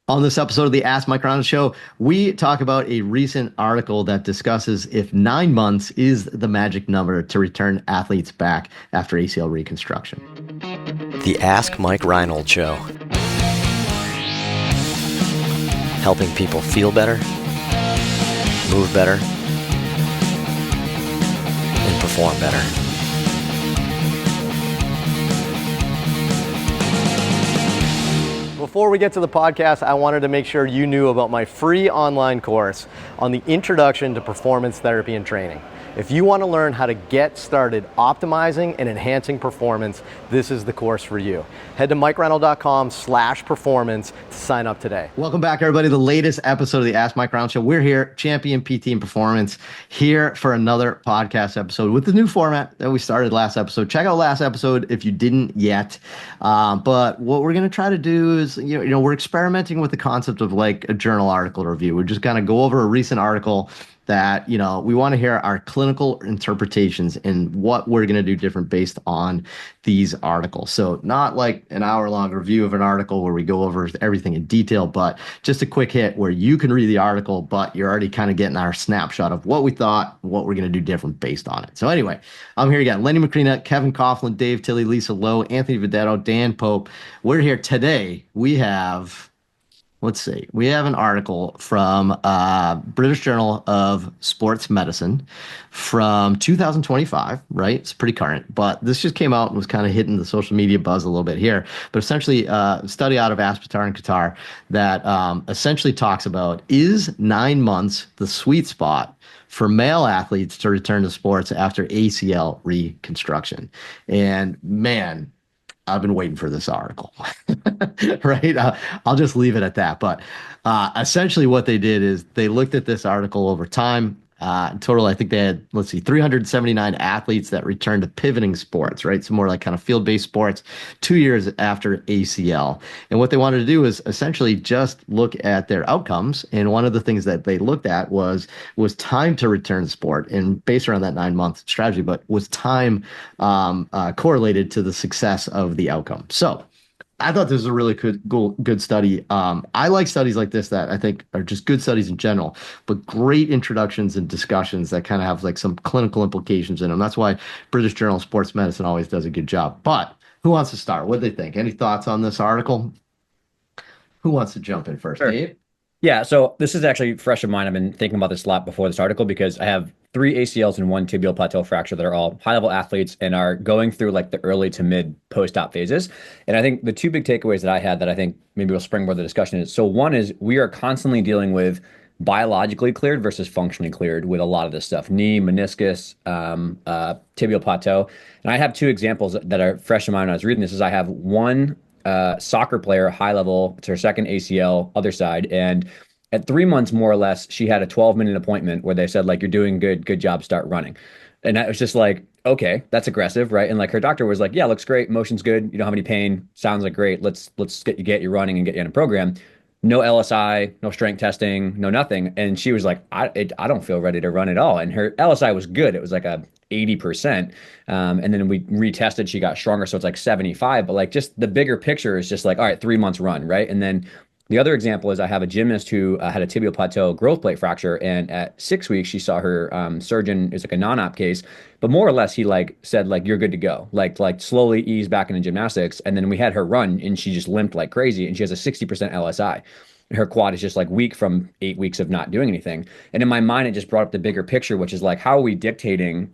On this episode of the Ask Mike Reinold Show, we talk about a recent article that discusses if 9 months is the magic number to return athletes back after ACL reconstruction. The Ask Mike Reinold Show. Helping people feel better, move better, and perform better. Before we get to the podcast, I wanted to make sure you knew about my free online course on the Introduction to Performance Therapy and Training. If you want to learn how to get started optimizing and enhancing performance, this is the course for you. Head to mikereinold.com/performance to sign up today. Welcome back, everybody. The latest episode of the Ask Mike Reinold Show. We're here, Champion PT and Performance, here for another podcast episode with the new format that we started last episode. Check out last episode if you didn't yet. But what we're going to try to do is, we're experimenting with the concept of like a journal article review. We're just going to go over a recent article that, we want to hear our clinical interpretations and what we're going to do different based on these articles. So not like an hour-long review of an article where we go over everything in detail, but just a quick hit where you can read the article, but you're already kind of getting our snapshot of what we thought, what we're going to do different based on it. So anyway, I'm here again. Lenny Macrina, Kevin Coughlin, Dave Tilley, Lisa Lowe, Anthony Vedetto, Dan Pope. We're here today. We have... Let's see. We have an article from British Journal of Sports Medicine from 2025, right? It's pretty current, but this just came out and was kind of hitting the social media buzz a little bit here. But essentially, a study out of Aspetar and Qatar that essentially talks about, is 9 months the sweet spot for male athletes to return to sports after ACL reconstruction? And man, I've been waiting for this article, right? I'll just leave it at that. But essentially what they did is they looked at this article over time. In total, I think they had, 379 athletes that returned to pivoting sports, right? So more like kind of field-based sports 2 years after ACL. And what they wanted to do is essentially just look at their outcomes. And one of the things that they looked at was time to return to sport, and based around that 9-month strategy, but was time correlated to the success of the outcome. So I thought this was a really good study. I like studies like this that I think are just good studies in general, but great introductions and discussions that kind of have like some clinical implications in them. That's why British Journal of Sports Medicine always does a good job. But who wants to start? What do they think? Any thoughts on this article? Who wants to jump in first? Sure. Dave? Yeah, so this is actually fresh in mind. I've been thinking about this a lot before this article because I have 3 ACLs and 1 tibial plateau fracture that are all high-level athletes and are going through like the early to mid post-op phases. And I think the 2 big takeaways that I had that I think maybe will springboard the discussion is, so one is we are constantly dealing with biologically cleared versus functionally cleared with a lot of this stuff: knee, meniscus, tibial plateau. And I have 2 examples that are fresh in mind when I was reading this. Is I have one soccer player, high level, it's her second ACL, other side, and at 3 months, more or less, she had a 12-minute appointment where they said, like, you're doing good job, start running. And I was just like, okay, that's aggressive, right? And like her doctor was like, yeah, looks great, motion's good, you don't have any pain, sounds like great, let's get you running and get you in a program. No LSI, no strength testing, no nothing. And she was like, I don't feel ready to run at all. And her LSI was good. It was like a 80%. And then we retested, she got stronger. So it's like 75, but like just the bigger picture is just like, all right, 3 months run, right? And then the other example is I have a gymnast who had a tibial plateau growth plate fracture, and at 6 weeks she saw her surgeon, is like a non-op case, but more or less he like said like, you're good to go, like slowly ease back into gymnastics. And then we had her run and she just limped like crazy, and she has a 60% LSI. Her quad is just like weak from 8 weeks of not doing anything. And in my mind, it just brought up the bigger picture, which is like, how are we dictating,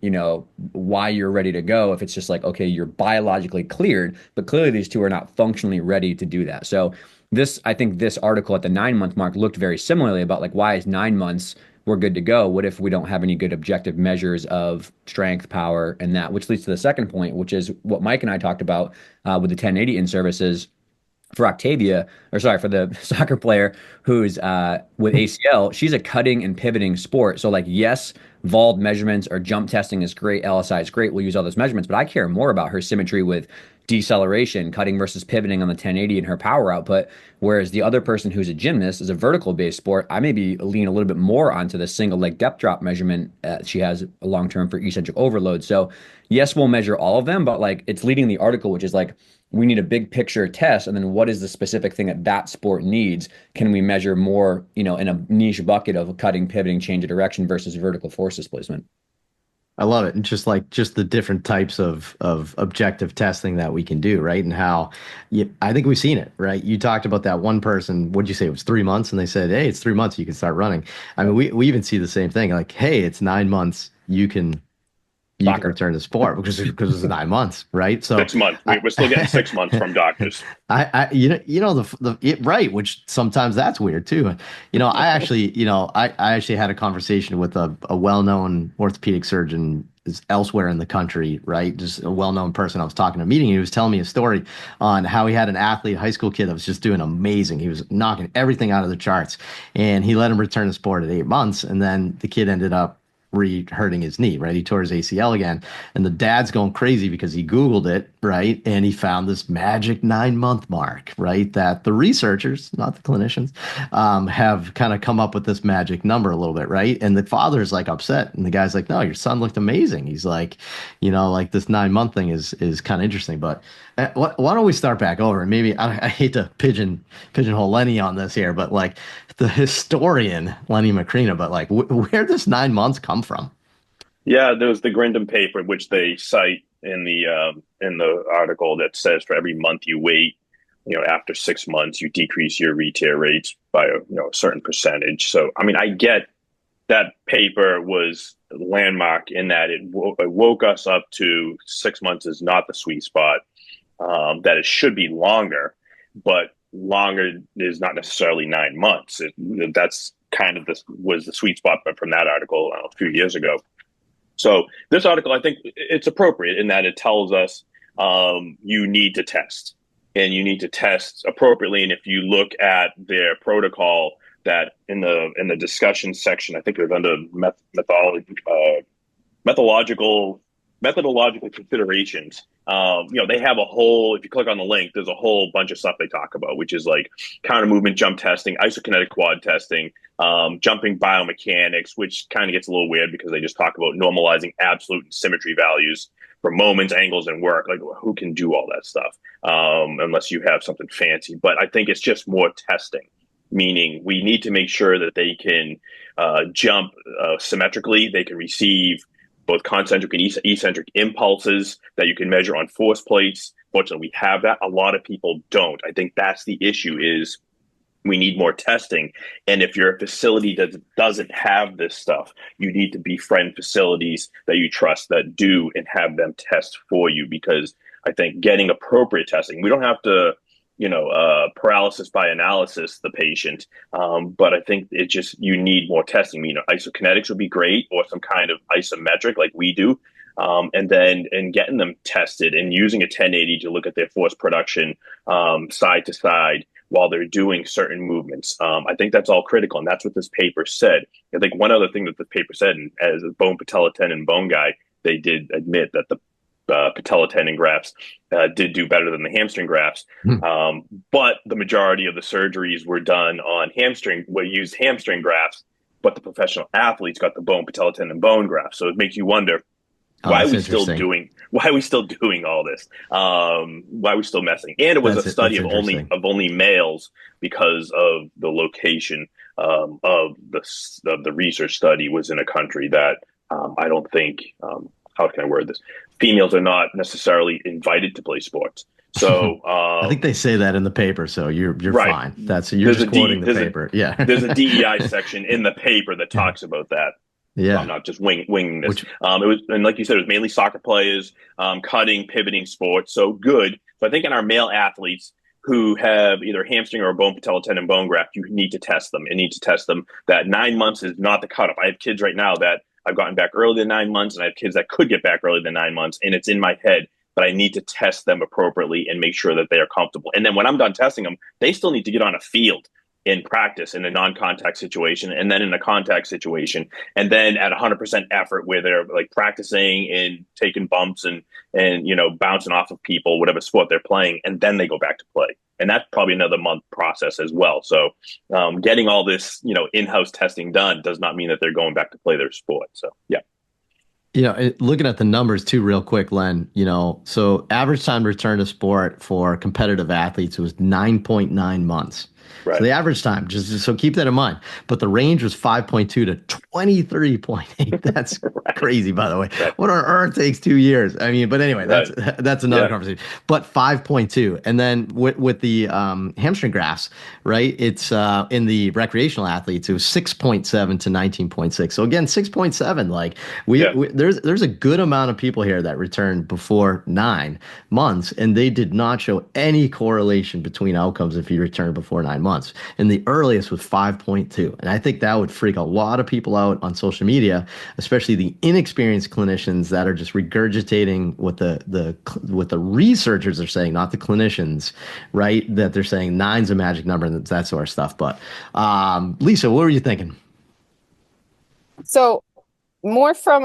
why you're ready to go if it's just like, okay, you're biologically cleared, but clearly these 2 are not functionally ready to do that. So I think this article at the 9-month mark looked very similarly about like, why is 9 months we're good to go? What if we don't have any good objective measures of strength, power, and that, which leads to the second point, which is what Mike and I talked about with the 1080 in services for for the soccer player who's with ACL. She's a cutting and pivoting sport. So like, yes, VALD measurements or jump testing is great, LSI is great, we'll use all those measurements, but I care more about her symmetry with deceleration, cutting versus pivoting on the 1080 and her power output. Whereas the other person who's a gymnast is a vertical based sport. I maybe lean a little bit more onto the single leg depth drop measurement she has long term for eccentric overload. So yes, we'll measure all of them, but like it's leading the article, which is like, we need a big picture test, and then what is the specific thing that that sport needs? Can we measure more, in a niche bucket of cutting, pivoting, change of direction versus vertical force displacement? I love it. And just the different types of objective testing that we can do, right? And how I think we've seen it, right? You talked about that one person, what'd you say? It was 3 months. And they said, hey, it's 3 months. You can start running. I mean, we even see the same thing. Like, hey, it's 9 months. You can Soccer. return to sport because it's 9 months, right? So 6 months. We're still getting 6 months from doctors. right, which sometimes that's weird too. I actually, I actually had a conversation with a well-known orthopedic surgeon elsewhere in the country, right? Just a well-known person. I was talking at a meeting. And he was telling me a story on how he had an athlete, high school kid that was just doing amazing. He was knocking everything out of the charts, and he let him return to sport at 8 months, and then the kid ended up hurting his knee, right? He tore his ACL again. And the dad's going crazy because he Googled it, right? And he found this magic 9 month mark, right? That the researchers, not the clinicians, have kind of come up with this magic number a little bit, right? And the father's like upset. And the guy's like, no, your son looked amazing. He's like, like this 9 month thing is kind of interesting. But why don't we start back over? And maybe I hate to pigeonhole Lenny on this here, but like the historian Lenny Macrina, but like where does 9 months come from? Yeah, there was the Grindum paper, which they cite in the article, that says for every month you wait, after 6 months, you decrease your re-tear rates by a certain percentage. So, I mean, I get that paper was landmark in that it woke us up to 6 months is not the sweet spot. That it should be longer, but longer is not necessarily 9 months. That's kind of was the sweet spot from that article a few years ago. So this article, I think it's appropriate in that it tells us you need to test, and you need to test appropriately. And if you look at their protocol, that in the discussion section, I think it was under methodological considerations. They have a whole, if you click on the link, there's a whole bunch of stuff they talk about, which is like counter movement jump testing, isokinetic quad testing, jumping biomechanics, which kind of gets a little weird because they just talk about normalizing absolute symmetry values for moments, angles, and work. Like, who can do all that stuff unless you have something fancy? But I think it's just more testing, meaning we need to make sure that they can jump symmetrically. They can receive both concentric and eccentric impulses that you can measure on force plates. Fortunately, we have that. A lot of people don't. I think that's the issue, is we need more testing. And if your facility doesn't have this stuff, you need to befriend facilities that you trust that do, and have them test for you. Because I think getting appropriate testing, we don't have to paralysis by analysis the patient. But I think you need more testing. Isokinetics would be great, or some kind of isometric like we do. And getting them tested and using a 1080 to look at their force production side to side while they're doing certain movements. I think that's all critical. And that's what this paper said. I think one other thing that the paper said, and as a bone patella tendon bone guy, they did admit that the patella tendon grafts did do better than the hamstring grafts. But the majority of the surgeries were done on used hamstring grafts, but the professional athletes got the bone patella tendon bone graft. So it makes you wonder, why are we still doing all this? Why are we still messing? And it was a study of only males, because of the location of the research study was in a country that I don't think, how can I word this? Females are not necessarily invited to play sports. So I think they say that in the paper, so you're right. Fine. You're just quoting the paper. Yeah. There's a DEI section in the paper that talks about that. Yeah. So I'm not just winging this. It was, and like you said, it was mainly soccer players, cutting, pivoting sports. So good. So I think in our male athletes who have either hamstring or bone patella tendon bone graft, you need to test them. And need to test them that 9 months is not the cutoff. I have kids right now that I've gotten back earlier than 9 months, and I have kids that could get back earlier than 9 months, and it's in my head. But I need to test them appropriately and make sure that they are comfortable. And then when I'm done testing them, they still need to get on a field in practice in a non-contact situation, and then in a contact situation, and then at 100% effort where they're like practicing and taking bumps and bouncing off of people, whatever sport they're playing, and then they go back to play. And that's probably another month process as well. So getting all this in-house testing done does not mean that they're going back to play their sport. So yeah. Looking at the numbers too, real quick, Len, so average time to return to sport for competitive athletes was 9.9 months. So Right. the average time, just so keep that in mind. But the range was 5.2 to 23.8. That's Right. crazy, by the way. Right. What on earth takes 2 years? I mean, but anyway, Right. that's another Yeah. conversation. But 5.2, and then with the hamstring grafts, right? It's in the recreational athletes, it was 6.7 to 19.6. So again, 6.7. Like Yeah. there's a good amount of people here that returned before 9 months, and they did not show any correlation between outcomes if you return before 9 months. And the earliest was 5.2. And I think that would freak a lot of people out on social media, especially the inexperienced clinicians that are just regurgitating what the researchers are saying, not the clinicians, right? That they're saying nine's a magic number and that sort of stuff. But Lisa, what were you thinking? So more from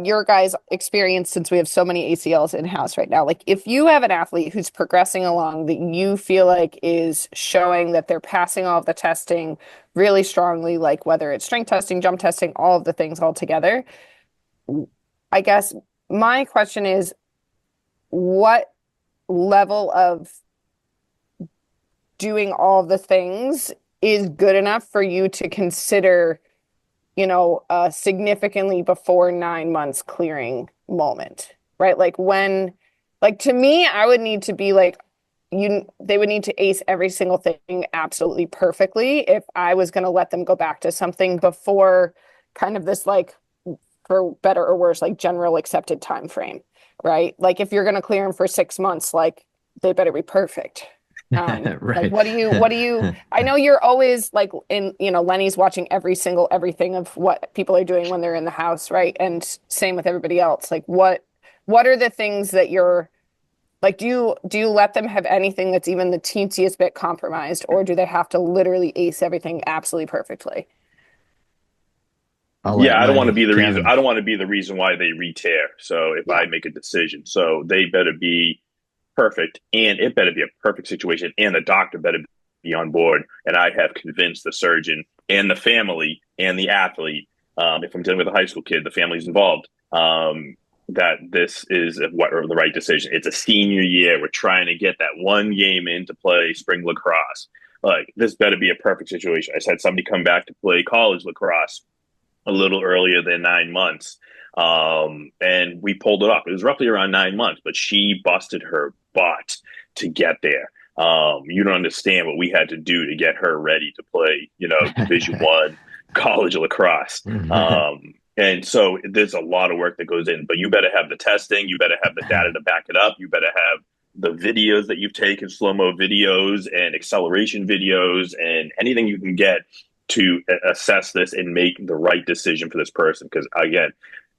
your guys' experience, since we have so many ACLs in house right now, like if you have an athlete who's progressing along that you feel like is showing that they're passing all of the testing really strongly, like whether it's strength testing, jump testing, all of the things all together, I guess my question is, what level of doing all the things is good enough for you to consider significantly before 9 months clearing moment, right? Like to me, I would need to be like, they would need to ace every single thing absolutely perfectly if I was going to let them go back to something before kind of this, like, for better or worse, like general accepted time frame, right? Like if you're going to clear them for 6 months, like they better be perfect. Right. Like what do you I know you're always like Lenny's watching everything of what people are doing when they're in the house, right? And same with everybody else. Like what are the things that you're like, do you let them have anything that's even the teensiest bit compromised, or do they have to literally ace everything absolutely perfectly? I'll let Yeah, I don't want to Lenny, be the reason. Kevin. I don't want to be the reason why they re-tear. So if Yeah. I make a decision, so they better be perfect, and it better be a perfect situation, and the doctor better be on board. And I have convinced the surgeon and the family and the athlete, if I'm dealing with a high school kid, the family's involved, that this is what the right decision. It's a senior year. We're trying to get that one game in to play spring lacrosse. Like this better be a perfect situation. I had somebody come back to play college lacrosse a little earlier than 9 months. And we pulled it off. It was roughly around 9 months, but she busted her butt to get there. You don't understand what we had to do to get her ready to play, Division 1 college lacrosse. And so there's a lot of work that goes in, but you better have the testing. You better have the data to back it up. You better have the videos that you've taken, slow-mo videos and acceleration videos and anything you can get to assess this and make the right decision for this person. Because again,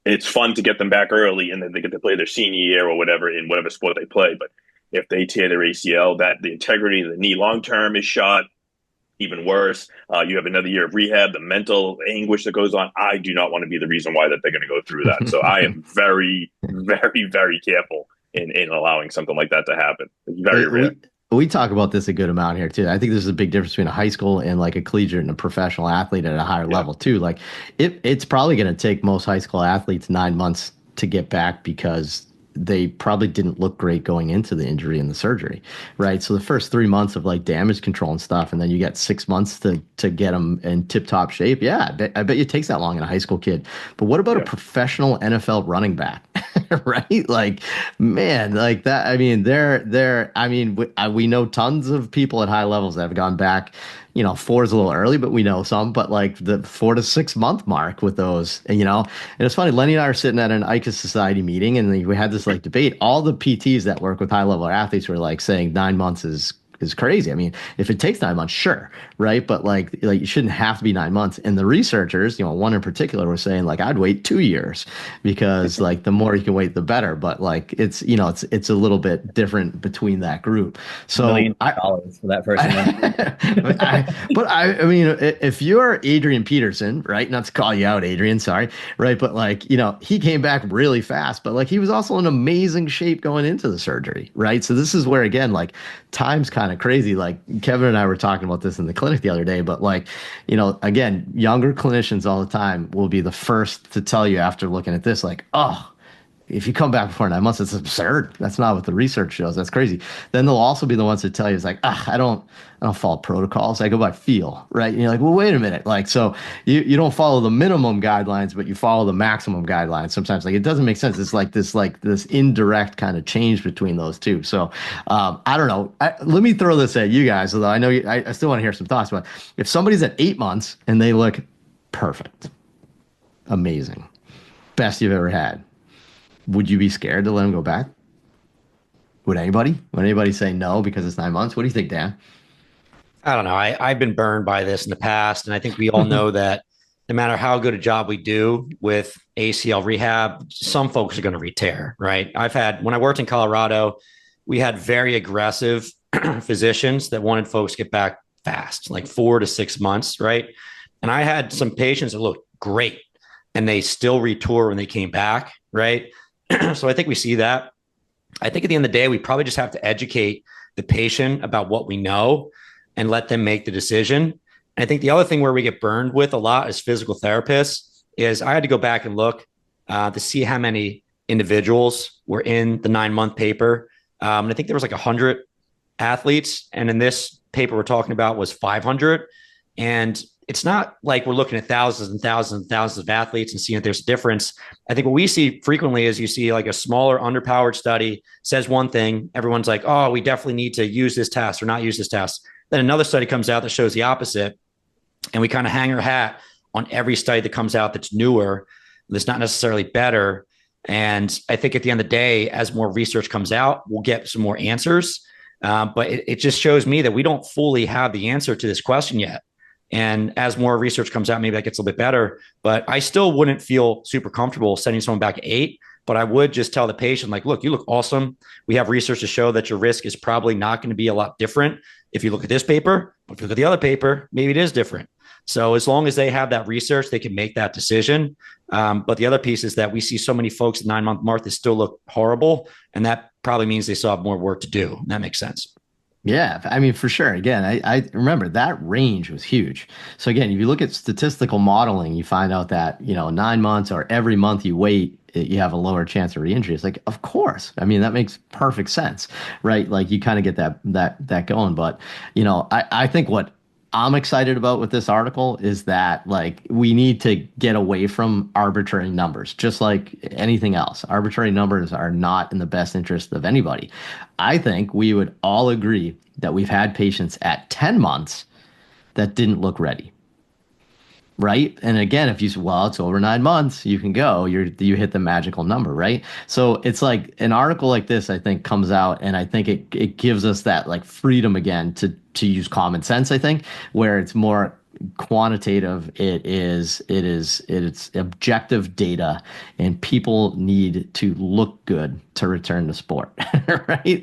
it's fun to get them back early and then they get to play their senior year or whatever in whatever sport they play. But if they tear their ACL, that the integrity of the knee long-term is shot. Even worse, you have another year of rehab, the mental anguish that goes on. I do not want to be the reason why that they're going to go through that. So I am very, very, very careful in allowing something like that to happen. It's very rare. We talk about this a good amount here too. I think there's a big difference between a high school and like a collegiate and a professional athlete at a higher level too. Like it's probably going to take most high school athletes 9 months to get back because they probably didn't look great going into the injury and the surgery, right? So the first 3 months of like damage control and stuff, and then you get 6 months to get them in tip-top shape. Yeah, I bet it takes that long in a high school kid. But what about a professional NFL running back, right? Like, man, like that. I mean, we know tons of people at high levels that have gone back. 4 is a little early, but we know some, but like the 4 to 6 month mark with those, and it's funny. Lenny and I are sitting at an ICA Society meeting and we had this like debate. All the PTs that work with high level athletes were like saying 9 months is crazy. I mean, if it takes 9 months, sure, right? But like you shouldn't have to be 9 months. And the researchers, one in particular, was saying like I'd wait 2 years because like the more you can wait, the better. But like it's a little bit different between that group. So $1 for that person. I mean, if you're Adrian Peterson, right? Not to call you out, Adrian, sorry, right? But like he came back really fast, but like he was also in amazing shape going into the surgery, right? So this is where again like time's kind kind of crazy. Like Kevin and I were talking about this in the clinic the other day, but like, again, younger clinicians all the time will be the first to tell you after looking at this, like, oh, if you come back before 9 months, it's absurd. That's not what the research shows. That's crazy. Then they'll also be the ones that tell you, it's like, I don't follow protocols. I go by feel, right? And you're like, well, wait a minute. Like, so you don't follow the minimum guidelines, but you follow the maximum guidelines. Sometimes, like, it doesn't make sense. It's like this indirect kind of change between those two. So I don't know. Let me throw this at you guys, although I know I still want to hear some thoughts. But if somebody's at 8 months and they look perfect, amazing, best you've ever had, would you be scared to let him go back? Would anybody? Would anybody say no because it's 9 months? What do you think, Dan? I don't know. I've been burned by this in the past. And I think we all know that no matter how good a job we do with ACL rehab, some folks are going to re-tear, right? When I worked in Colorado, we had very aggressive physicians that wanted folks to get back fast, like 4 to 6 months, right? And I had some patients that looked great and they still retour when they came back, right? So I think we see that. I think at the end of the day, we probably just have to educate the patient about what we know and let them make the decision. And I think the other thing where we get burned with a lot as physical therapists is I had to go back and look to see how many individuals were in the 9-month paper. And I think there was like 100 athletes. And in this paper we're talking about was 500. And it's not like we're looking at thousands and thousands and thousands of athletes and seeing if there's a difference. I think what we see frequently is you see like a smaller underpowered study says one thing. Everyone's like, oh, we definitely need to use this test or not use this test. Then another study comes out that shows the opposite. And we kind of hang our hat on every study that comes out that's newer, that's not necessarily better. And I think at the end of the day, as more research comes out, we'll get some more answers. But it just shows me that we don't fully have the answer to this question yet. And as more research comes out, maybe that gets a little bit better. But I still wouldn't feel super comfortable sending someone back at 8. But I would just tell the patient, like, look, you look awesome. We have research to show that your risk is probably not going to be a lot different if you look at this paper. But if you look at the other paper, maybe it is different. So as long as they have that research, they can make that decision. But the other piece is that we see so many folks at 9-month mark that still look horrible. And that probably means they still have more work to do. That makes sense. Yeah, I mean, for sure. Again, I remember that range was huge. So again, if you look at statistical modeling, you find out that, 9 months or every month you wait, you have a lower chance of re-injury. It's like, of course. I mean, that makes perfect sense, right? Like you kind of get that going. But, I think what I'm excited about with this article is that like we need to get away from arbitrary numbers, just like anything else. Arbitrary numbers are not in the best interest of anybody. I think we would all agree that we've had patients at 10 months that didn't look ready. Right. And again, if you say, well, it's over 9 months, you can go, you hit the magical number. Right. So it's like an article like this, I think, comes out and I think it gives us that like freedom again to use common sense, I think, where it's more quantitative. It's objective data and people need to look good to return to sport. Right.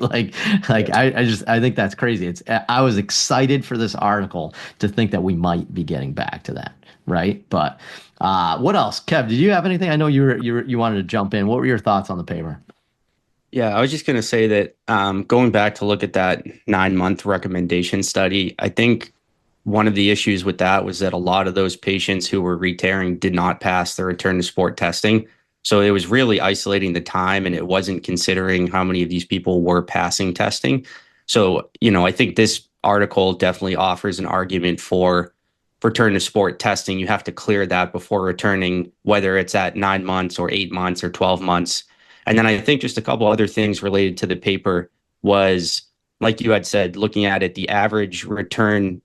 I think that's crazy. I was excited for this article to think that we might be getting back to that. Right. But what else? Kev, did you have anything? I know you wanted to jump in. What were your thoughts on the paper? Yeah, I was just going to say that going back to look at that 9-month recommendation study, I think one of the issues with that was that a lot of those patients who were re-tearing did not pass the return to sport testing. So it was really isolating the time and it wasn't considering how many of these people were passing testing. So, I think this article definitely offers an argument for return to sport testing. You have to clear that before returning, whether it's at 9 months or 8 months or 12 months. And then I think just a couple other things related to the paper was, like you had said, looking at it, the average return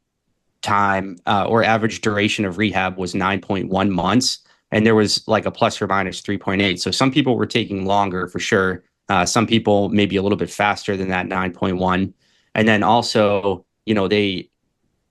time or average duration of rehab was 9.1 months. And there was like a plus or minus 3.8. So some people were taking longer for sure. Some people maybe a little bit faster than that 9.1. And then also,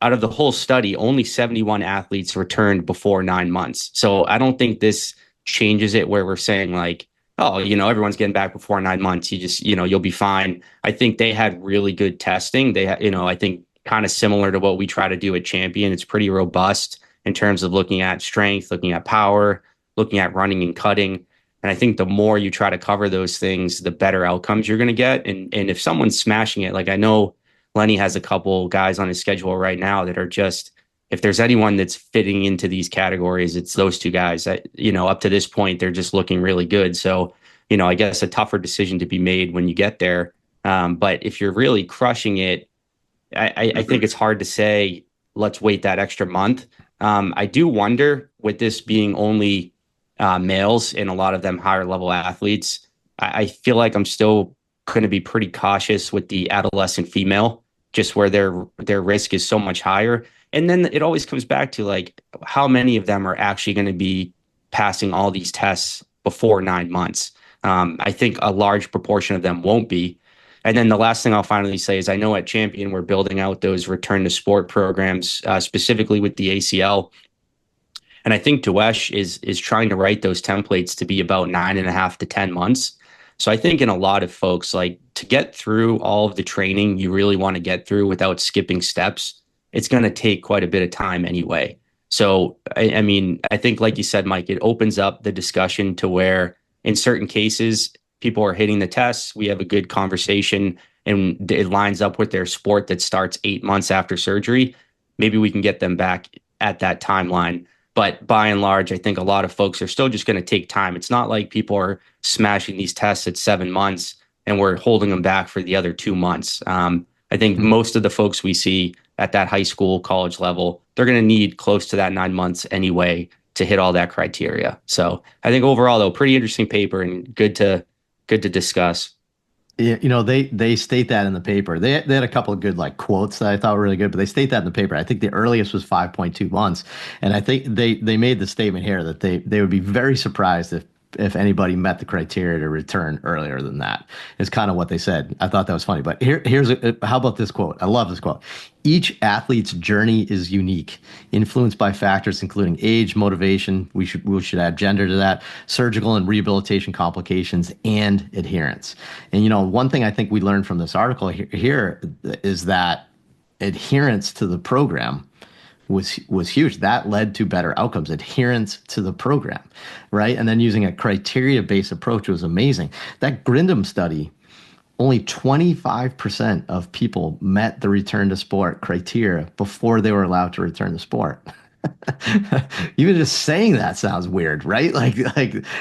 out of the whole study, only 71 athletes returned before 9 months. So I don't think this changes it where we're saying like, oh, everyone's getting back before 9 months. You just, you'll be fine. I think they had really good testing. They had, I think kind of similar to what we try to do at Champion. It's pretty robust in terms of looking at strength, looking at power, looking at running and cutting. And I think the more you try to cover those things, the better outcomes you're going to get. And if someone's smashing it, like I know Lenny has a couple guys on his schedule right now that are just, if there's anyone that's fitting into these categories, it's those two guys that, up to this point, they're just looking really good. So, I guess a tougher decision to be made when you get there. But if you're really crushing it, I think it's hard to say, let's wait that extra month. I do wonder, with this being only males and a lot of them higher level athletes, I feel like I'm still going to be pretty cautious with the adolescent female, just where their risk is so much higher. And then it always comes back to like, how many of them are actually going to be passing all these tests before 9 months? I think a large proportion of them won't be. And then the last thing I'll finally say is, I know at Champion, we're building out those return to sport programs, specifically with the ACL. And I think Dewesh is trying to write those templates to be about 9.5 to 10 months. So I think in a lot of folks, like, to get through all of the training you really want to get through without skipping steps, it's going to take quite a bit of time anyway. So, I mean, I think, like you said, Mike, it opens up the discussion to where in certain cases, people are hitting the tests, we have a good conversation, and it lines up with their sport that starts 8 months after surgery. Maybe we can get them back at that timeline. But by and large, I think a lot of folks are still just going to take time. It's not like people are smashing these tests at 7 months and we're holding them back for the other 2 months. I think most of the folks we see at that high school, college level, they're going to need close to that 9 months anyway to hit all that criteria. So I think overall, though, pretty interesting paper and good to discuss. Yeah, they state that in the paper. They had a couple of good like quotes that I thought were really good, but they state that in the paper. I think the earliest was 5.2 months, and I think they made the statement here that they would be very surprised if anybody met the criteria to return earlier than that, is kind of what they said. I thought that was funny. But how about this quote? I love this quote. Each athlete's journey is unique, influenced by factors including age, motivation. We should add gender to that, surgical and rehabilitation complications, and adherence. And, one thing I think we learned from this article here is that adherence to the program was huge. That led to better outcomes, adherence to the program, right? And then using a criteria-based approach was amazing. That Grindum study, only 25% of people met the return to sport criteria before they were allowed to return to sport. Even just saying that sounds weird, right? Like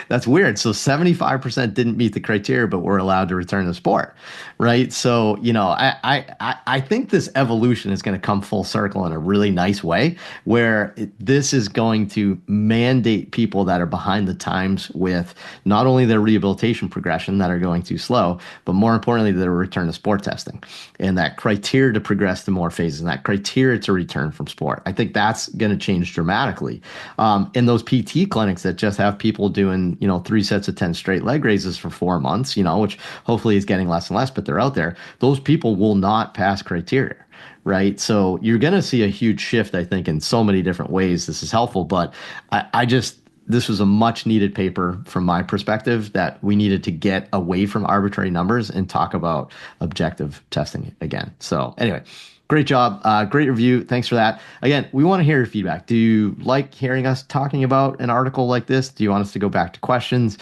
that's weird. So 75% didn't meet the criteria, but were allowed to return to sport, right? So I think this evolution is going to come full circle in a really nice way, where this is going to mandate people that are behind the times with not only their rehabilitation progression that are going too slow, but more importantly, their return to sport testing and that criteria to progress to more phases and that criteria to return from sport. I think that's going to change dramatically. In those PT clinics that just have people doing, 3 sets of 10 straight leg raises for 4 months, which hopefully is getting less and less, but they're out there. Those people will not pass criteria, right? So you're going to see a huge shift, I think, in so many different ways. This is helpful, but this was a much needed paper from my perspective, that we needed to get away from arbitrary numbers and talk about objective testing again. So anyway, great job. Great review. Thanks for that. Again, we want to hear your feedback. Do you like hearing us talking about an article like this? Do you want us to go back to questions?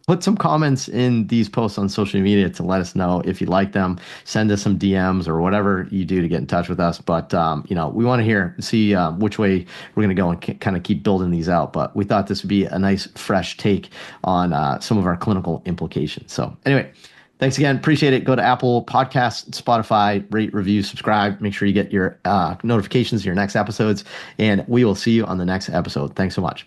Put some comments in these posts on social media to let us know if you like them. Send us some DMs or whatever you do to get in touch with us. But, we want to see which way we're going to go and kind of keep building these out. But we thought this would be a nice, fresh take on some of our clinical implications. So anyway, thanks again. Appreciate it. Go to Apple Podcasts, Spotify, rate, review, subscribe. Make sure you get your notifications of your next episodes, and we will see you on the next episode. Thanks so much.